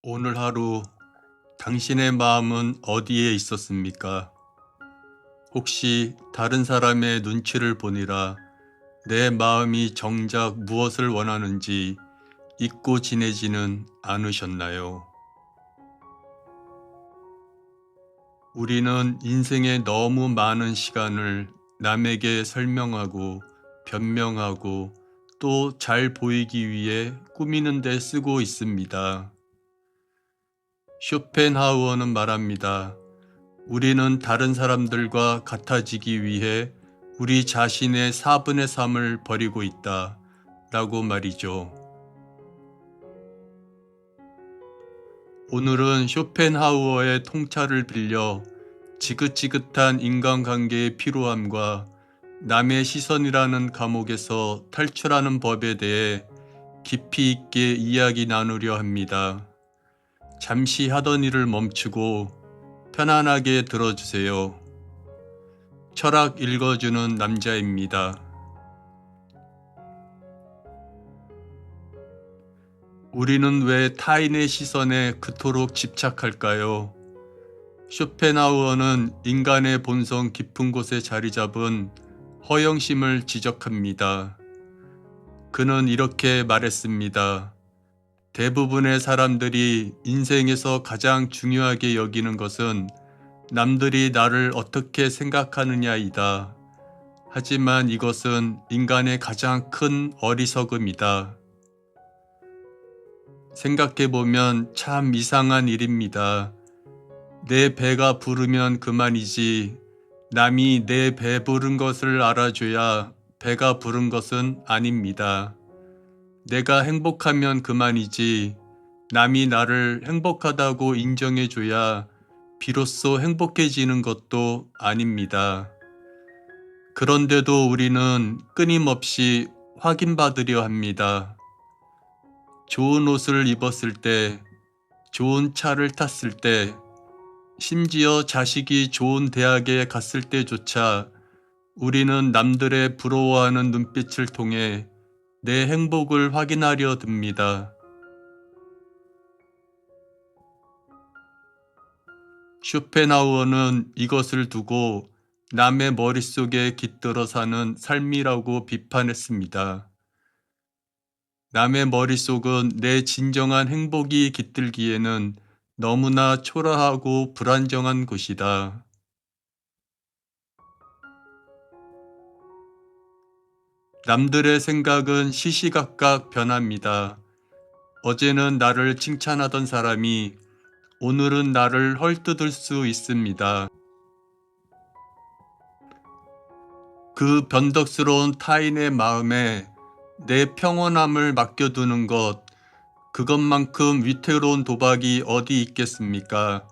오늘 하루 당신의 마음은 어디에 있었습니까? 혹시 다른 사람의 눈치를 보느라 내 마음이 정작 무엇을 원하는지 잊고 지내지는 않으셨나요? 우리는 인생의 너무 많은 시간을 남에게 설명하고 변명하고 또 잘 보이기 위해 꾸미는 데 쓰고 있습니다. 쇼펜하우어는 말합니다. 우리는 다른 사람들과 같아지기 위해 우리 자신의 4분의 3을 버리고 있다. 라고 말이죠. 오늘은 쇼펜하우어의 통찰을 빌려 지긋지긋한 인간관계의 피로함과 남의 시선이라는 감옥에서 탈출하는 법에 대해 깊이 있게 이야기 나누려 합니다. 잠시 하던 일을 멈추고 편안하게 들어주세요. 철학 읽어주는 남자입니다. 우리는 왜 타인의 시선에 그토록 집착할까요? 쇼펜하우어는 인간의 본성 깊은 곳에 자리 잡은 허영심을 지적합니다. 그는 이렇게 말했습니다. 대부분의 사람들이 인생에서 가장 중요하게 여기는 것은 남들이 나를 어떻게 생각하느냐이다. 하지만 이것은 인간의 가장 큰 어리석음이다. 생각해보면 참 이상한 일입니다. 내 배가 부르면 그만이지 남이 내 배 부른 것을 알아줘야 배가 부른 것은 아닙니다. 내가 행복하면 그만이지 남이 나를 행복하다고 인정해줘야 비로소 행복해지는 것도 아닙니다. 그런데도 우리는 끊임없이 확인받으려 합니다. 좋은 옷을 입었을 때, 좋은 차를 탔을 때, 심지어 자식이 좋은 대학에 갔을 때조차 우리는 남들의 부러워하는 눈빛을 통해 내 행복을 확인하려 듭니다. 쇼펜하우어는 이것을 두고 남의 머릿속에 깃들어 사는 삶이라고 비판했습니다. 남의 머릿속은 내 진정한 행복이 깃들기에는 너무나 초라하고 불안정한 곳이다. 남들의 생각은 시시각각 변합니다. 어제는 나를 칭찬하던 사람이 오늘은 나를 헐뜯을 수 있습니다. 그 변덕스러운 타인의 마음에 내 평온함을 맡겨두는 것, 그것만큼 위태로운 도박이 어디 있겠습니까?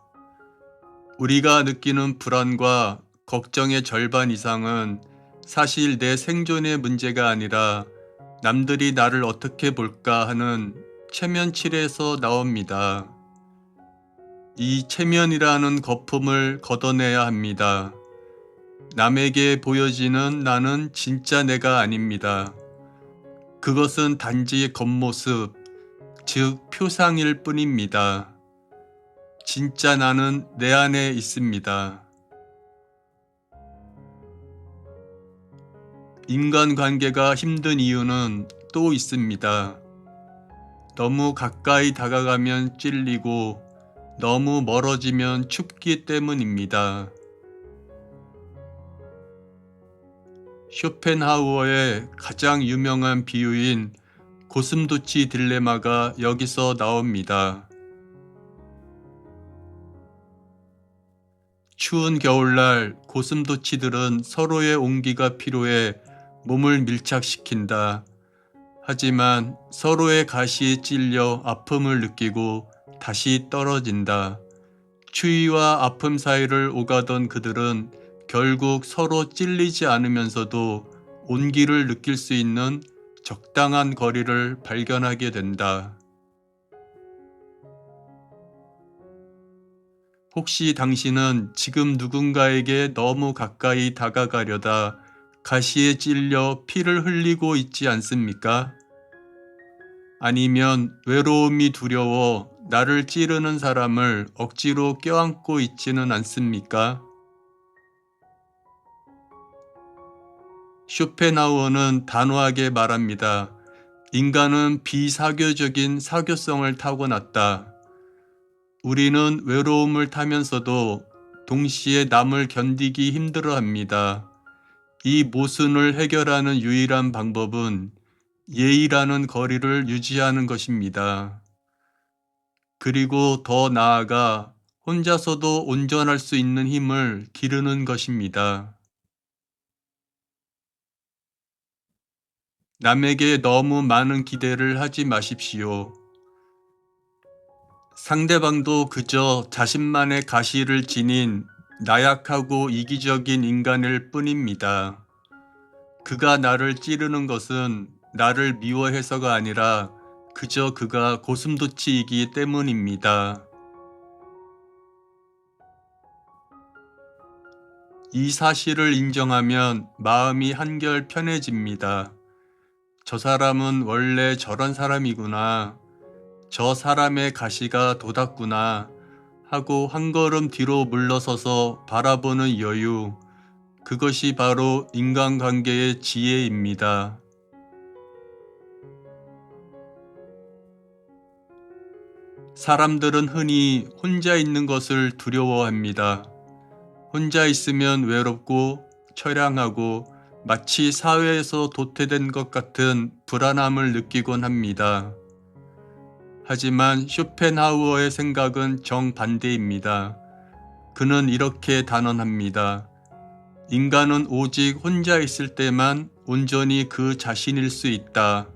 우리가 느끼는 불안과 걱정의 절반 이상은 사실 내 생존의 문제가 아니라 남들이 나를 어떻게 볼까 하는 체면칠에서 나옵니다. 이 체면이라는 거품을 걷어내야 합니다. 남에게 보여지는 나는 진짜 내가 아닙니다. 그것은 단지 겉모습, 즉 표상일 뿐입니다. 진짜 나는 내 안에 있습니다. 인간관계가 힘든 이유는 또 있습니다. 너무 가까이 다가가면 찔리고 너무 멀어지면 춥기 때문입니다. 쇼펜하우어의 가장 유명한 비유인 고슴도치 딜레마가 여기서 나옵니다. 추운 겨울날 고슴도치들은 서로의 온기가 필요해 몸을 밀착시킨다. 하지만 서로의 가시에 찔려 아픔을 느끼고 다시 떨어진다. 추위와 아픔 사이를 오가던 그들은 결국 서로 찔리지 않으면서도 온기를 느낄 수 있는 적당한 거리를 발견하게 된다. 혹시 당신은 지금 누군가에게 너무 가까이 다가가려다 가시에 찔려 피를 흘리고 있지 않습니까? 아니면 외로움이 두려워 나를 찌르는 사람을 억지로 껴안고 있지는 않습니까? 쇼펜하우어는 단호하게 말합니다. 인간은 비사교적인 사교성을 타고났다. 우리는 외로움을 타면서도 동시에 남을 견디기 힘들어합니다. 이 모순을 해결하는 유일한 방법은 예의라는 거리를 유지하는 것입니다. 그리고 더 나아가 혼자서도 온전할 수 있는 힘을 기르는 것입니다. 남에게 너무 많은 기대를 하지 마십시오. 상대방도 그저 자신만의 가시를 지닌 나약하고 이기적인 인간일 뿐입니다. 그가 나를 찌르는 것은 나를 미워해서가 아니라 그저 그가 고슴도치이기 때문입니다. 이 사실을 인정하면 마음이 한결 편해집니다. 저 사람은 원래 저런 사람이구나. 저 사람의 가시가 돋았구나 하고 한 걸음 뒤로 물러서서 바라보는 여유, 그것이 바로 인간관계의 지혜입니다. 사람들은 흔히 혼자 있는 것을 두려워합니다. 혼자 있으면 외롭고 처량하고 마치 사회에서 도태된 것 같은 불안함을 느끼곤 합니다. 하지만 쇼펜하우어의 생각은 정반대입니다. 그는 이렇게 단언합니다. 인간은 오직 혼자 있을 때만 온전히 그 자신일 수 있다.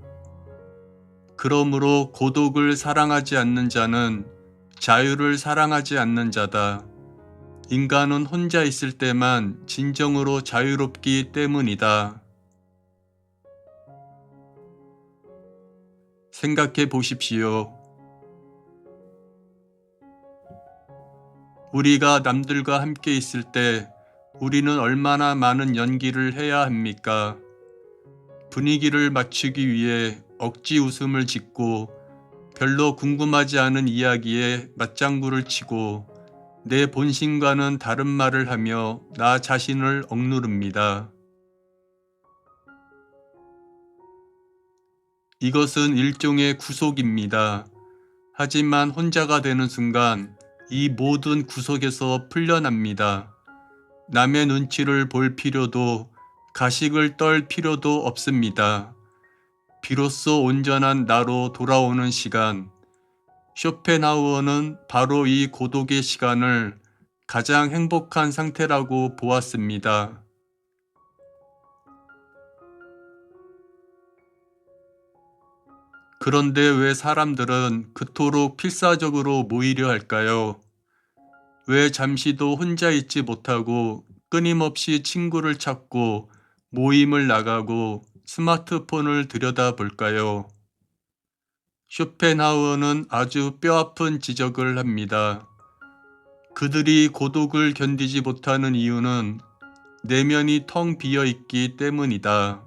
그러므로 고독을 사랑하지 않는 자는 자유를 사랑하지 않는 자다. 인간은 혼자 있을 때만 진정으로 자유롭기 때문이다. 생각해 보십시오. 우리가 남들과 함께 있을 때 우리는 얼마나 많은 연기를 해야 합니까? 분위기를 맞추기 위해 억지 웃음을 짓고 별로 궁금하지 않은 이야기에 맞장구를 치고 내 본심과는 다른 말을 하며 나 자신을 억누릅니다. 이것은 일종의 구속입니다. 하지만 혼자가 되는 순간 이 모든 구속에서 풀려납니다. 남의 눈치를 볼 필요도 가식을 떨 필요도 없습니다. 비로소 온전한 나로 돌아오는 시간. 쇼펜하우어는 바로 이 고독의 시간을 가장 행복한 상태라고 보았습니다. 그런데 왜 사람들은 그토록 필사적으로 모이려 할까요? 왜 잠시도 혼자 있지 못하고 끊임없이 친구를 찾고 모임을 나가고 스마트폰을 들여다볼까요? 쇼펜하우어는 아주 뼈아픈 지적을 합니다. 그들이 고독을 견디지 못하는 이유는 내면이 텅 비어 있기 때문이다.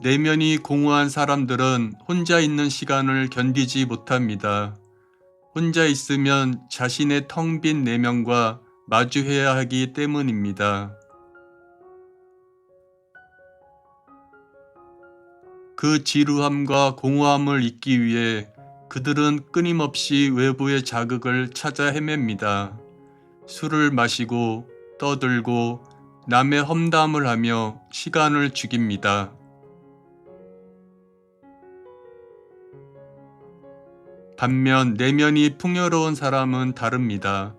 내면이 공허한 사람들은 혼자 있는 시간을 견디지 못합니다. 혼자 있으면 자신의 텅 빈 내면과 마주해야 하기 때문입니다. 그 지루함과 공허함을 잊기 위해 그들은 끊임없이 외부의 자극을 찾아 헤맵니다. 술을 마시고 떠들고 남의 험담을 하며 시간을 죽입니다. 반면 내면이 풍요로운 사람은 다릅니다.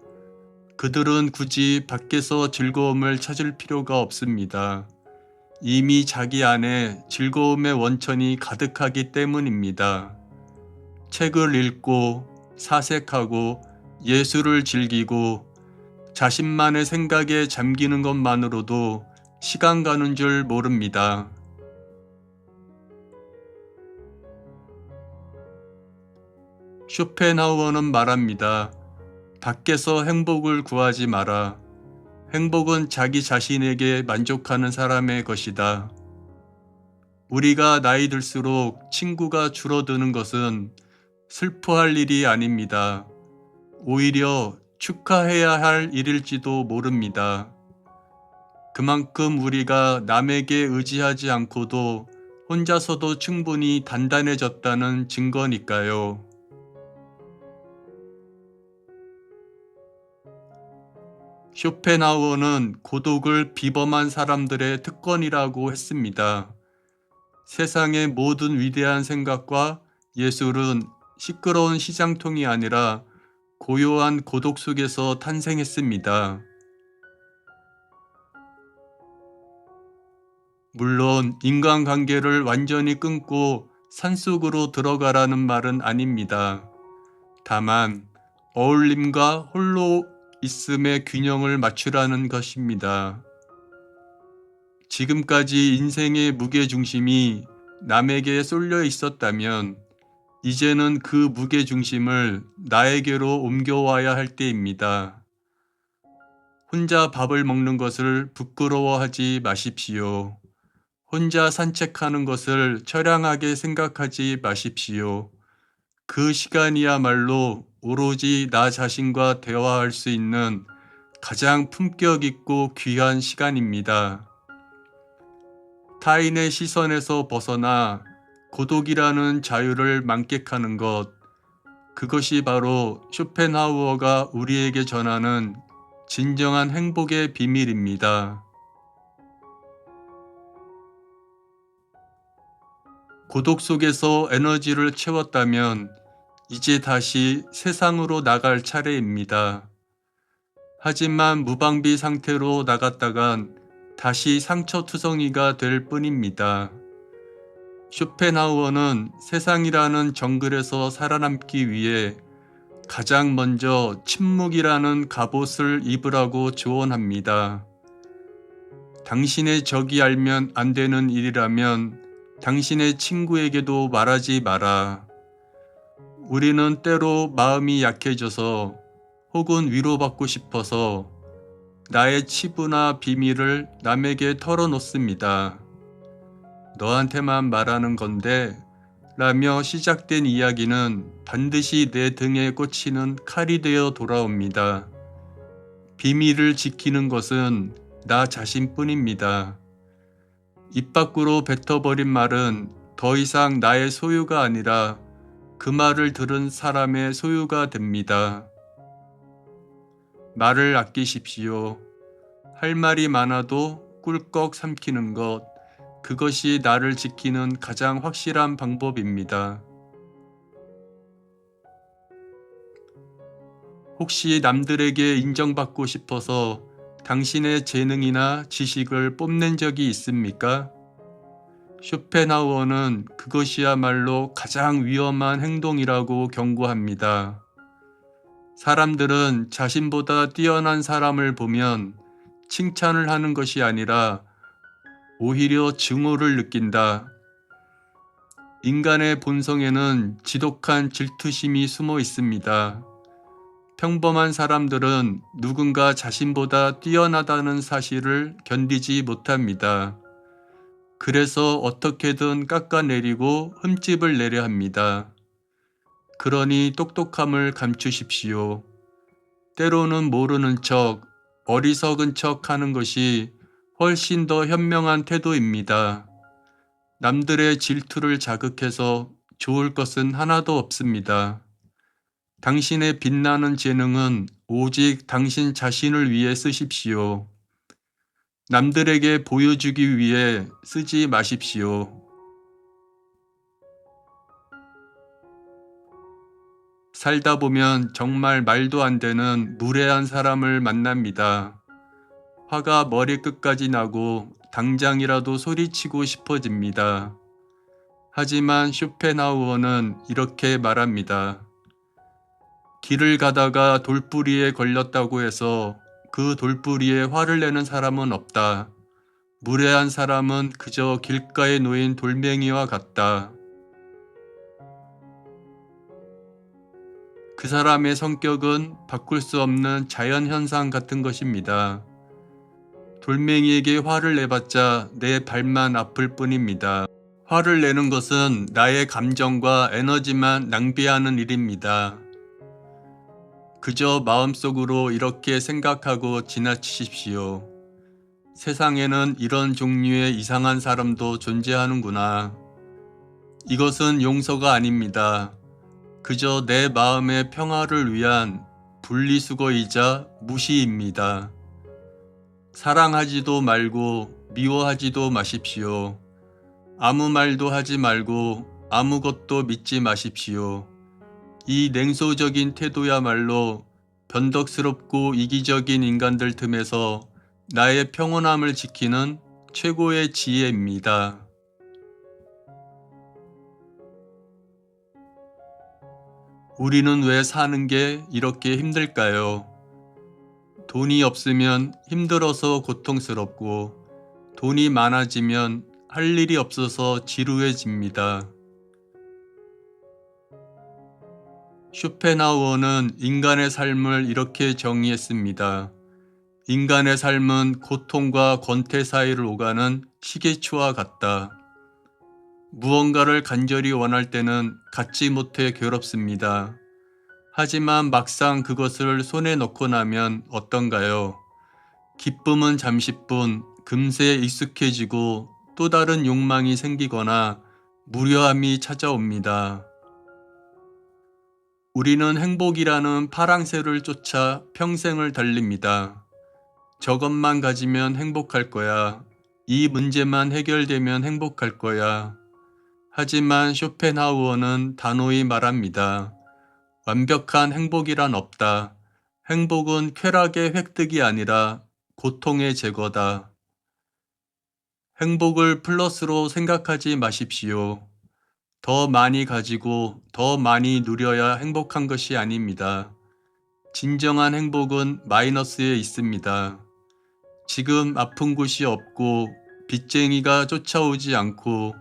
그들은 굳이 밖에서 즐거움을 찾을 필요가 없습니다. 이미 자기 안에 즐거움의 원천이 가득하기 때문입니다. 책을 읽고 사색하고 예술을 즐기고 자신만의 생각에 잠기는 것만으로도 시간 가는 줄 모릅니다. 쇼펜하우어는 말합니다. 밖에서 행복을 구하지 마라. 행복은 자기 자신에게 만족하는 사람의 것이다. 우리가 나이 들수록 친구가 줄어드는 것은 슬퍼할 일이 아닙니다. 오히려 축하해야 할 일일지도 모릅니다. 그만큼 우리가 남에게 의지하지 않고도 혼자서도 충분히 단단해졌다는 증거니까요. 쇼펜하우어는 고독을 비범한 사람들의 특권이라고 했습니다. 세상의 모든 위대한 생각과 예술은 시끄러운 시장통이 아니라 고요한 고독 속에서 탄생했습니다. 물론 인간관계를 완전히 끊고 산속으로 들어가라는 말은 아닙니다. 다만 어울림과 홀로 있음의 균형을 맞추라는 것입니다. 지금까지 인생의 무게중심이 남에게 쏠려 있었다면 이제는 그 무게중심을 나에게로 옮겨와야 할 때입니다. 혼자 밥을 먹는 것을 부끄러워하지 마십시오. 혼자 산책하는 것을 처량하게 생각하지 마십시오. 그 시간이야말로 오로지 나 자신과 대화할 수 있는 가장 품격 있고 귀한 시간입니다. 타인의 시선에서 벗어나 고독이라는 자유를 만끽하는 것, 그것이 바로 쇼펜하우어가 우리에게 전하는 진정한 행복의 비밀입니다. 고독 속에서 에너지를 채웠다면 이제 다시 세상으로 나갈 차례입니다. 하지만 무방비 상태로 나갔다간 다시 상처투성이가 될 뿐입니다. 쇼펜하우어는 세상이라는 정글에서 살아남기 위해 가장 먼저 침묵이라는 갑옷을 입으라고 조언합니다. 당신의 적이 알면 안 되는 일이라면 당신의 친구에게도 말하지 마라. 우리는 때로 마음이 약해져서 혹은 위로받고 싶어서 나의 치부나 비밀을 남에게 털어놓습니다. 너한테만 말하는 건데 라며 시작된 이야기는 반드시 내 등에 꽂히는 칼이 되어 돌아옵니다. 비밀을 지키는 것은 나 자신뿐입니다. 입 밖으로 뱉어버린 말은 더 이상 나의 소유가 아니라 그 말을 들은 사람의 소유가 됩니다. 말을 아끼십시오. 할 말이 많아도 꿀꺽 삼키는 것, 그것이 나를 지키는 가장 확실한 방법입니다. 혹시 남들에게 인정받고 싶어서 당신의 재능이나 지식을 뽐낸 적이 있습니까? 쇼펜하우어는 그것이야말로 가장 위험한 행동이라고 경고합니다. 사람들은 자신보다 뛰어난 사람을 보면 칭찬을 하는 것이 아니라 오히려 증오를 느낀다. 인간의 본성에는 지독한 질투심이 숨어 있습니다. 평범한 사람들은 누군가 자신보다 뛰어나다는 사실을 견디지 못합니다. 그래서 어떻게든 깎아내리고 흠집을 내려 합니다. 그러니 똑똑함을 감추십시오. 때로는 모르는 척, 어리석은 척 하는 것이 훨씬 더 현명한 태도입니다. 남들의 질투를 자극해서 좋을 것은 하나도 없습니다. 당신의 빛나는 재능은 오직 당신 자신을 위해 쓰십시오. 남들에게 보여주기 위해 쓰지 마십시오. 살다 보면 정말 말도 안 되는 무례한 사람을 만납니다. 화가 머리끝까지 나고 당장이라도 소리치고 싶어집니다. 하지만 쇼펜하우어는 이렇게 말합니다. 길을 가다가 돌부리에 걸렸다고 해서 그 돌부리에 화를 내는 사람은 없다. 무례한 사람은 그저 길가에 놓인 돌멩이와 같다. 그 사람의 성격은 바꿀 수 없는 자연현상 같은 것입니다. 돌멩이에게 화를 내봤자 내 발만 아플 뿐입니다. 화를 내는 것은 나의 감정과 에너지만 낭비하는 일입니다. 그저 마음속으로 이렇게 생각하고 지나치십시오. 세상에는 이런 종류의 이상한 사람도 존재하는구나. 이것은 용서가 아닙니다. 그저 내 마음의 평화를 위한 분리수거이자 무시입니다. 사랑하지도 말고 미워하지도 마십시오. 아무 말도 하지 말고 아무것도 믿지 마십시오. 이 냉소적인 태도야말로 변덕스럽고 이기적인 인간들 틈에서 나의 평온함을 지키는 최고의 지혜입니다. 우리는 왜 사는 게 이렇게 힘들까요? 돈이 없으면 힘들어서 고통스럽고 돈이 많아지면 할 일이 없어서 지루해집니다. 쇼펜하우어는 인간의 삶을 이렇게 정의했습니다. 인간의 삶은 고통과 권태 사이를 오가는 시계추와 같다. 무언가를 간절히 원할 때는 갖지 못해 괴롭습니다. 하지만 막상 그것을 손에 넣고 나면 어떤가요? 기쁨은 잠시뿐 금세 익숙해지고 또 다른 욕망이 생기거나 무료함이 찾아옵니다. 우리는 행복이라는 파랑새를 쫓아 평생을 달립니다. 저것만 가지면 행복할 거야. 이 문제만 해결되면 행복할 거야. 하지만 쇼펜하우어는 단호히 말합니다. 완벽한 행복이란 없다. 행복은 쾌락의 획득이 아니라 고통의 제거다. 행복을 플러스로 생각하지 마십시오. 더 많이 가지고 더 많이 누려야 행복한 것이 아닙니다. 진정한 행복은 마이너스에 있습니다. 지금 아픈 곳이 없고 빚쟁이가 쫓아오지 않고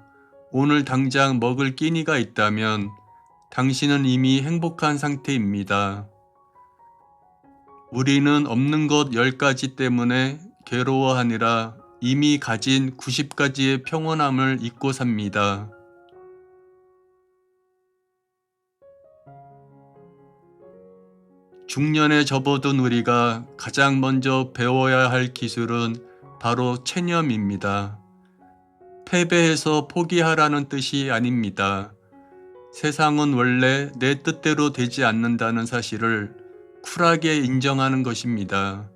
오늘 당장 먹을 끼니가 있다면 당신은 이미 행복한 상태입니다. 우리는 없는 것 10가지 때문에 괴로워하느라 이미 가진 90가지의 평온함을 잊고 삽니다. 중년에 접어든 우리가 가장 먼저 배워야 할 기술은 바로 체념입니다. 패배해서 포기하라는 뜻이 아닙니다. 세상은 원래 내 뜻대로 되지 않는다는 사실을 쿨하게 인정하는 것입니다.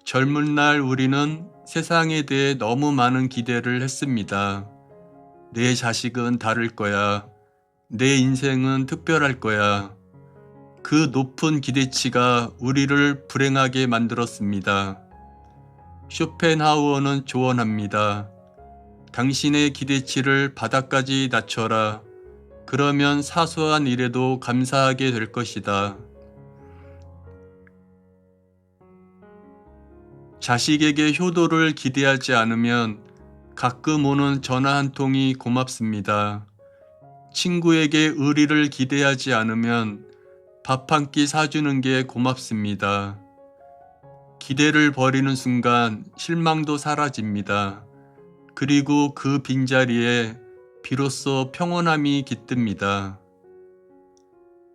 젊은 날 우리는 세상에 대해 너무 많은 기대를 했습니다. 내 자식은 다를 거야. 내 인생은 특별할 거야. 그 높은 기대치가 우리를 불행하게 만들었습니다. 쇼펜하우어는 조언합니다. 당신의 기대치를 바닥까지 낮춰라. 그러면 사소한 일에도 감사하게 될 것이다. 자식에게 효도를 기대하지 않으면 가끔 오는 전화 한 통이 고맙습니다. 친구에게 의리를 기대하지 않으면 밥 한 끼 사주는 게 고맙습니다. 기대를 버리는 순간 실망도 사라집니다. 그리고 그 빈자리에 비로소 평온함이 깃듭니다.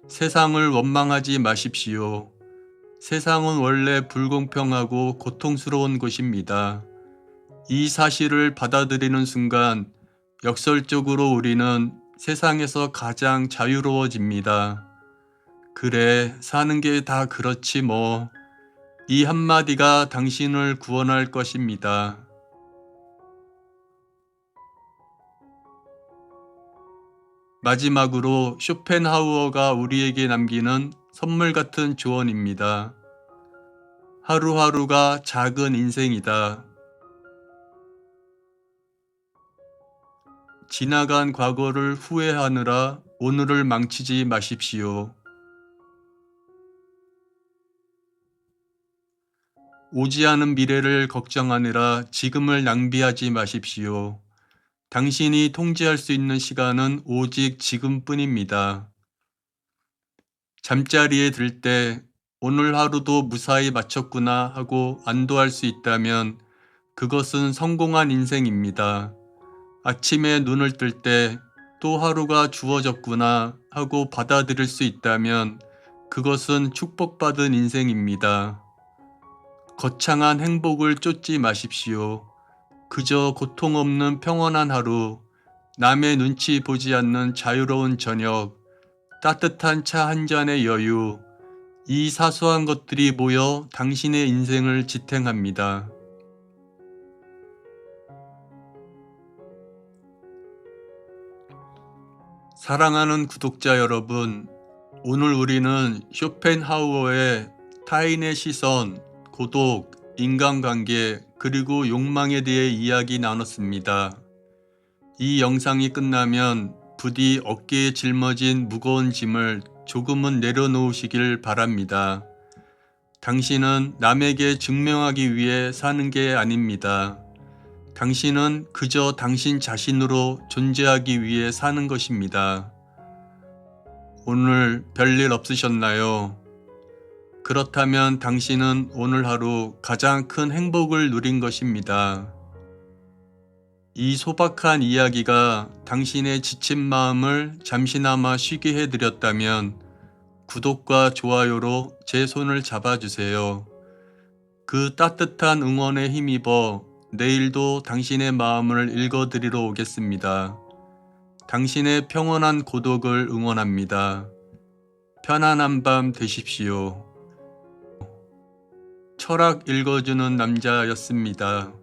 세상을 원망하지 마십시오. 세상은 원래 불공평하고 고통스러운 곳입니다. 이 사실을 받아들이는 순간 역설적으로 우리는 세상에서 가장 자유로워집니다. 그래, 사는 게 다 그렇지 뭐. 이 한마디가 당신을 구원할 것입니다. 마지막으로 쇼펜하우어가 우리에게 남기는 선물 같은 조언입니다. 하루하루가 작은 인생이다. 지나간 과거를 후회하느라 오늘을 망치지 마십시오. 오지 않은 미래를 걱정하느라 지금을 낭비하지 마십시오. 당신이 통제할 수 있는 시간은 오직 지금뿐입니다. 잠자리에 들 때 오늘 하루도 무사히 마쳤구나 하고 안도할 수 있다면 그것은 성공한 인생입니다. 아침에 눈을 뜰 때 또 하루가 주어졌구나 하고 받아들일 수 있다면 그것은 축복받은 인생입니다. 거창한 행복을 쫓지 마십시오. 그저 고통 없는 평온한 하루, 남의 눈치 보지 않는 자유로운 저녁, 따뜻한 차 한 잔의 여유, 이 사소한 것들이 모여 당신의 인생을 지탱합니다. 사랑하는 구독자 여러분, 오늘 우리는 쇼펜하우어의 타인의 시선, 고독, 인간관계, 그리고 욕망에 대해 이야기 나눴습니다. 이 영상이 끝나면 부디 어깨에 짊어진 무거운 짐을 조금은 내려놓으시길 바랍니다. 당신은 남에게 증명하기 위해 사는 게 아닙니다. 당신은 그저 당신 자신으로 존재하기 위해 사는 것입니다. 오늘 별일 없으셨나요? 그렇다면 당신은 오늘 하루 가장 큰 행복을 누린 것입니다. 이 소박한 이야기가 당신의 지친 마음을 잠시나마 쉬게 해드렸다면 구독과 좋아요로 제 손을 잡아주세요. 그 따뜻한 응원에 힘입어 내일도 당신의 마음을 읽어드리러 오겠습니다. 당신의 평온한 고독을 응원합니다. 편안한 밤 되십시오. 철학 읽어주는 남자였습니다.